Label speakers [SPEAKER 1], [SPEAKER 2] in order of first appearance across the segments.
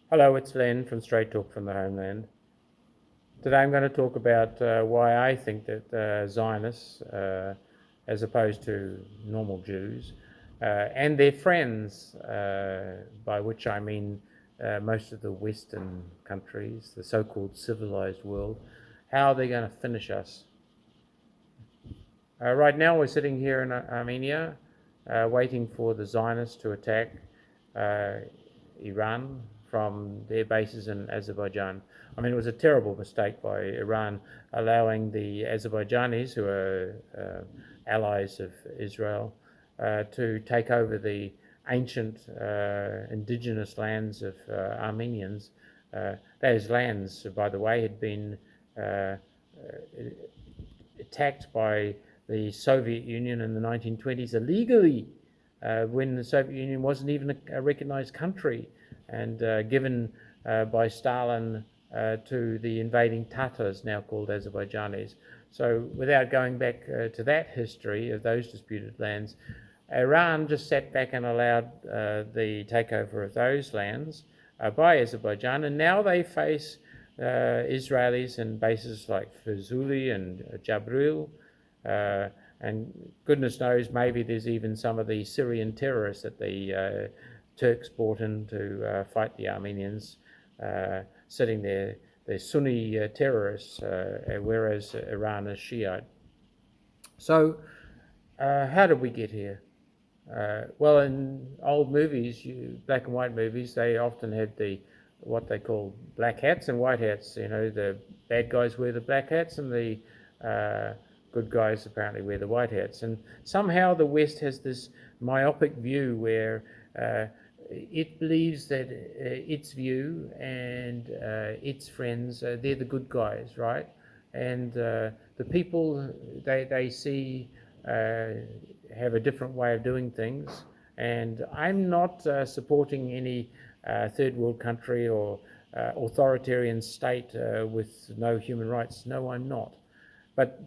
[SPEAKER 1] Hello, it's Len from Straight Talk from the Homeland. Today I'm going to talk about why I think that Zionists, as opposed to normal Jews, and their friends, by which I mean most of the Western countries, the so-called civilised world, how they're going to finish us. Right now we're sitting here in Armenia waiting for the Zionists to attack Iran from their bases in Azerbaijan. I mean, it was a terrible mistake by Iran allowing the Azerbaijanis, who are allies of Israel, to take over the ancient indigenous lands of Armenians. Those lands, by the way, had been attacked by the Soviet Union in the 1920s illegally, when the Soviet Union wasn't even a recognized country, and given by Stalin to the invading Tatars, now called Azerbaijanis. So without going back to that history of those disputed lands, Iran just sat back and allowed the takeover of those lands by Azerbaijan, and now they face Israelis in bases like Fuzuli and Jabril, and goodness knows, maybe there's even some of the Syrian terrorists that the Turks brought in to fight the Armenians sitting there. They're Sunni terrorists, whereas Iran is Shiite. So how did we get here? Well, in old movies, black and white movies, they often had what they call black hats and white hats. You know, the bad guys wear the black hats and the good guys apparently wear the white hats. And somehow the West has this myopic view where it believes that its view and its friends, they're the good guys, right? And the people they see have a different way of doing things. And I'm not supporting any third world country or authoritarian state with no human rights. No, I'm not. But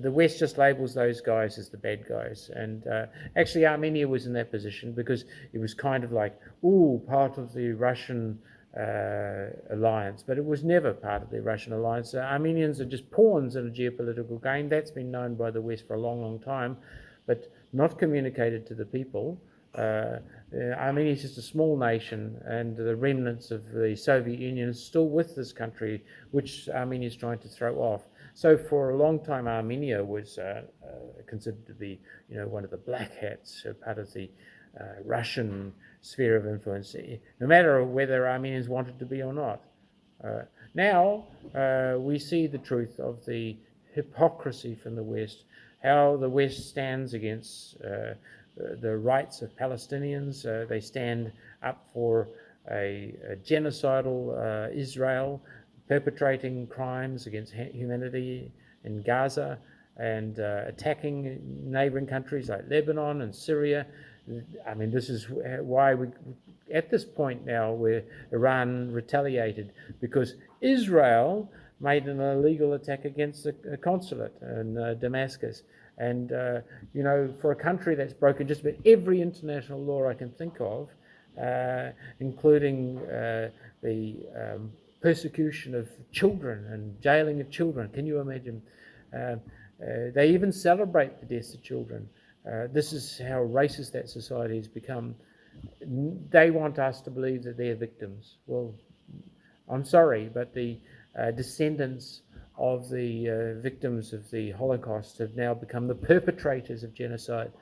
[SPEAKER 1] the West just labels those guys as the bad guys. And actually Armenia was in that position because it was kind of like, part of the Russian alliance, but it was never part of the Russian alliance. Armenians are just pawns in a geopolitical game. That's been known by the West for a long, long time, but not communicated to the people. Armenia is just a small nation, and the remnants of the Soviet Union is still with this country, which Armenia is trying to throw off. So for a long time, Armenia was considered to be, one of the black hats, part of the Russian sphere of influence, no matter whether Armenians wanted to be or not. Now we see the truth of the hypocrisy from the West, how the West stands against the rights of Palestinians. They stand up for a genocidal Israel, perpetrating crimes against humanity in Gaza and attacking neighboring countries like Lebanon and Syria. I mean, this is why at this point now where Iran retaliated, because Israel made an illegal attack against the consulate in Damascus. And, for a country that's broken just about every international law I can think of, including the persecution of children and jailing of children. Can you imagine? They even celebrate the deaths of children. This is how racist that society has become. They want us to believe that they're victims. Well, I'm sorry, but the descendants of the victims of the Holocaust have now become the perpetrators of genocide,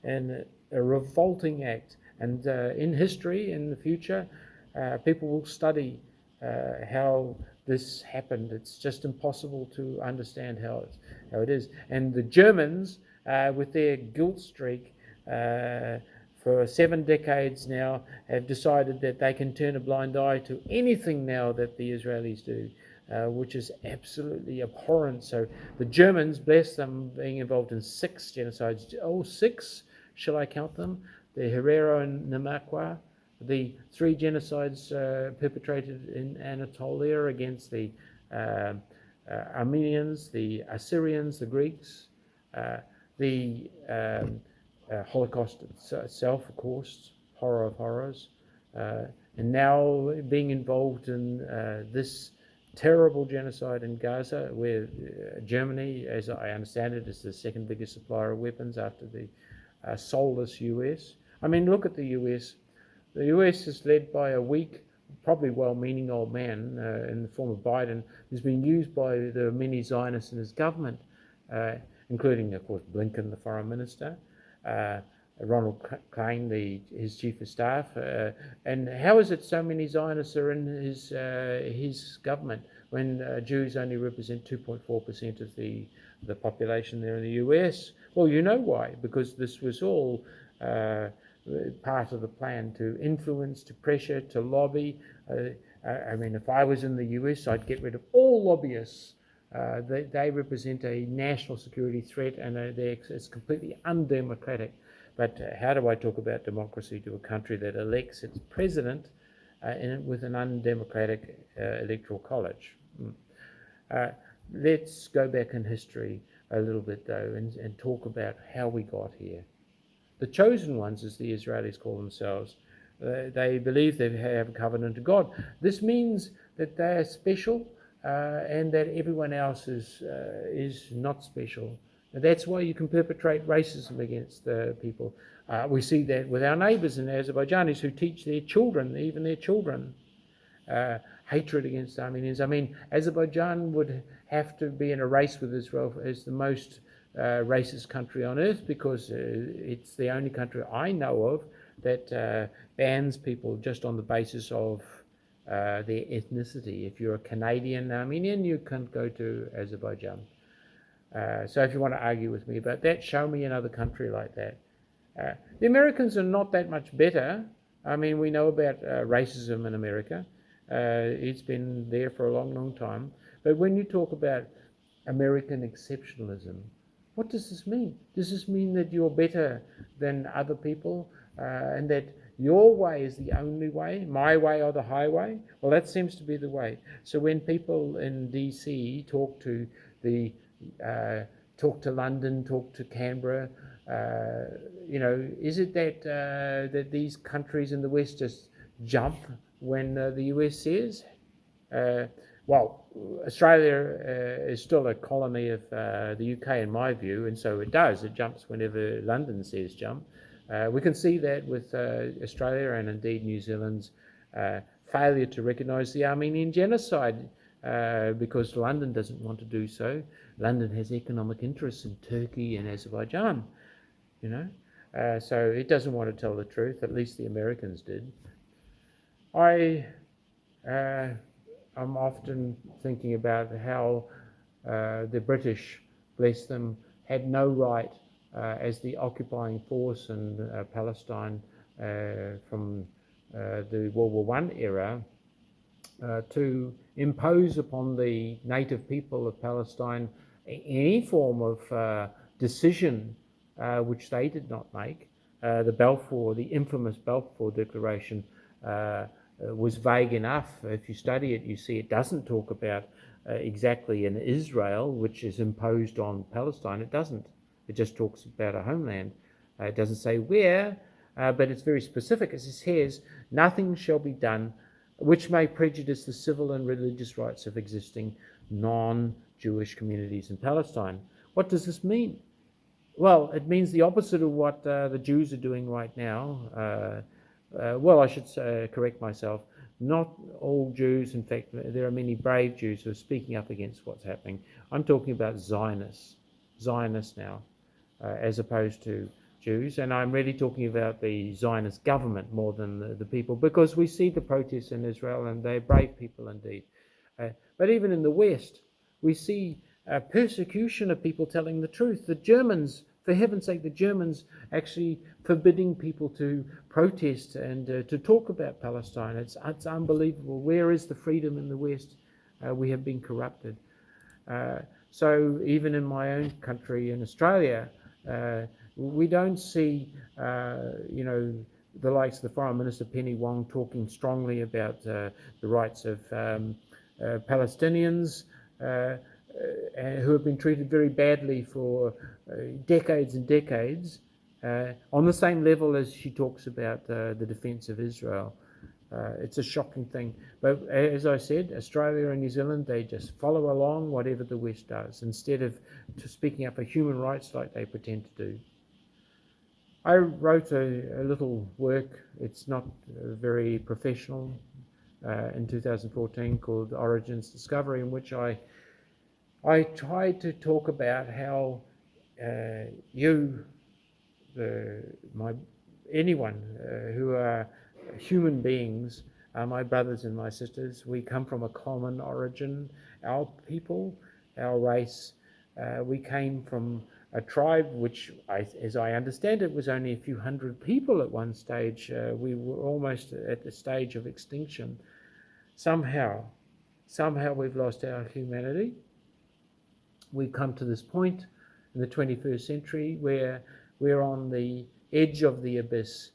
[SPEAKER 1] and a revolting act. And in history, in the future, people will study how this happened. It's just impossible to understand how it is. And the Germans, with their guilt streak, for 7 decades now, have decided that they can turn a blind eye to anything now that the Israelis do, which is absolutely abhorrent. So the Germans, bless them, being involved in 6 genocides. 6? Shall I count them? The Herero and Namakwa, the 3 genocides perpetrated in Anatolia against the Armenians, the Assyrians, the Greeks, the Holocaust itself, of course, horror of horrors, and now being involved in this terrible genocide in Gaza, where Germany, as I understand it, is the second biggest supplier of weapons after the soulless US. I mean, look at the US. The US is led by a weak, probably well-meaning old man in the form of Biden, who's been used by the many Zionists in his government, including, of course, Blinken, the foreign minister, Ronald Klain, his chief of staff. And how is it so many Zionists are in his government when Jews only represent 2.4% of the population there in the US? Well, you know why, because this was all part of the plan to influence, to pressure, to lobby. I mean, if I was in the US, I'd get rid of all lobbyists. They represent a national security threat, and it's completely undemocratic. But how do I talk about democracy to a country that elects its president with an undemocratic electoral college? Let's go back in history a little bit, though, and talk about how we got here. The chosen ones, as the Israelis call themselves, they believe they have a covenant of God. This means that they are special and that everyone else is not special. And that's why you can perpetrate racism against people. We see that with our neighbours in Azerbaijanis who teach their children, even their children, hatred against Armenians. I mean, Azerbaijan would have to be in a race with Israel as the most racist country on earth, because it's the only country I know of that bans people just on the basis of their ethnicity. If you're a Canadian Armenian, you can't go to Azerbaijan. So if you want to argue with me about that, show me another country like that. The Americans are not that much better. I mean, we know about racism in America. It's been there for a long, long time. But when you talk about American exceptionalism, what does this mean? Does this mean that you're better than other people and that your way is the only way, my way or the highway? Well, that seems to be the way. So when people in DC talk to London, talk to Canberra, is it that these countries in the West just jump when the US says? Well, Australia is still a colony of the UK in my view, and so it does. It jumps whenever London says jump. We can see that with Australia and indeed New Zealand's failure to recognise the Armenian genocide because London doesn't want to do so. London has economic interests in Turkey and Azerbaijan, so it doesn't want to tell the truth. At least the Americans did. I'm often thinking about how the British, bless them, had no right as the occupying force in Palestine from the World War I era to impose upon the native people of Palestine any form of decision which they did not make. The infamous Balfour Declaration was vague enough. If you study it, you see it doesn't talk about exactly an Israel which is imposed on Palestine. It doesn't. It just talks about a homeland. It doesn't say where, but it's very specific. It says, nothing shall be done which may prejudice the civil and religious rights of existing non-Jewish communities in Palestine. What does this mean? Well, it means the opposite of what the Jews are doing right now. I should correct myself. Not all Jews. In fact, there are many brave Jews who are speaking up against what's happening. I'm talking about Zionists now, as opposed to Jews. And I'm really talking about the Zionist government more than the people, because we see the protests in Israel and they're brave people indeed. But even in the West, we see persecution of people telling the truth. The Germans, for heaven's sake, the Germans actually forbidding people to protest and to talk about Palestine. It's unbelievable. Where is the freedom in the West? We have been corrupted. So even in my own country, in Australia, we don't see, the likes of the Foreign Minister Penny Wong talking strongly about the rights of Palestinians who have been treated very badly for decades and decades, on the same level as she talks about the defense of Israel. It's a shocking thing. But as I said, Australia and New Zealand, they just follow along whatever the West does, instead of speaking up for human rights like they pretend to do. I wrote a little work, it's not very professional, in 2014 called Origins Discovery, in which I tried to talk about how anyone who are human beings are my brothers and my sisters. We come from a common origin. Our people, our race, we came from a tribe which, as I understand it, was only a few hundred people at one stage. We were almost at the stage of extinction. Somehow we've lost our humanity. We've come to this point in the 21st century where we're on the edge of the abyss,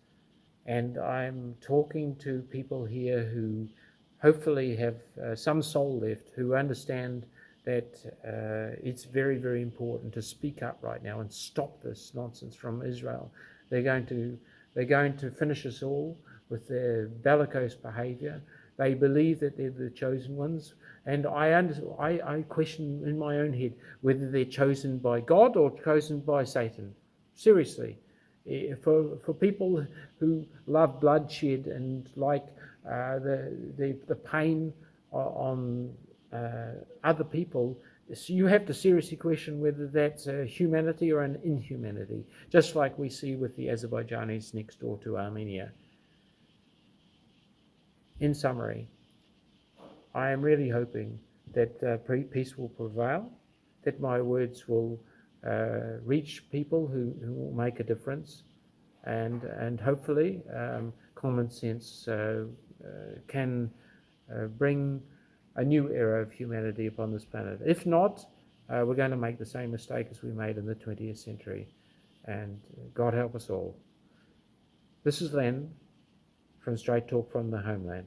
[SPEAKER 1] and I'm talking to people here who hopefully have some soul left, who understand that it's very, very important to speak up right now and stop this nonsense from Israel. They're going to finish us all with their bellicose behaviour. They believe that they're the chosen ones, and I question in my own head whether they're chosen by God or chosen by Satan. Seriously, for people who love bloodshed and like the pain on other people, so you have to seriously question whether that's a humanity or an inhumanity, just like we see with the Azerbaijanis next door to Armenia. In summary, I am really hoping that peace will prevail, that my words will reach people who will make a difference, and hopefully common sense can bring a new era of humanity upon this planet. If not, we're going to make the same mistake as we made in the 20th century, and God help us all. This is Len from Straight Talk from the Homeland.